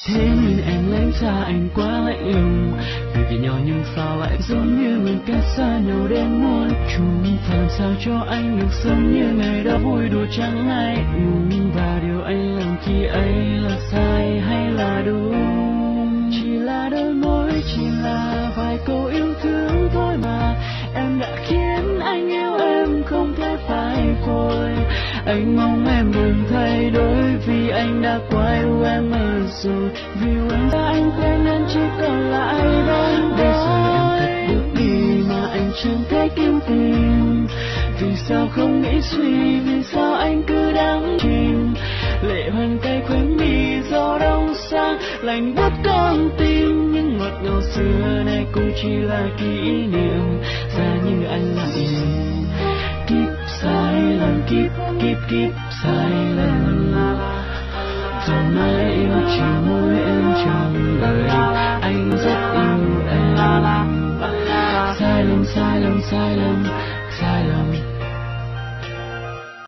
Thế nên em lén xa anh quá lạnh lùng, vì vì nhau nhưng sao lại giống như mình cách xa nhau đến muôn trùng. Và làm sao cho anh được sống như ngày đó vui đùa chẳng ngại ngùng. Và điều anh làm khi ấy là sai hay là đúng? Chỉ là đôi môi, chỉ là vài câu yêu thương thôi mà em đã khiến anh yêu em không thể phai phôi. Anh mong em đừng thay đổi vì anh đã quá yêu em rồi. Vì em và anh quen nên chỉ còn lại đôi môi. Bây giờ em thật bước đi mà anh chẳng thể kiếm tìm. Vì sao không nghĩ suy, vì sao anh cứ đắm chìm. Lệ hoen cay khóe mi gió đông sang lạnh buốt con tim. Nhưng ngọt ngào xưa nay cũng chỉ là kỷ niệm. Ra như anh lại kiếp sai lầm, kiếp sai lầm. Giờ mãi yêu chỉ mỗi em trong đời, anh rất yêu em. Sai lầm, sai lầm, sai lầm.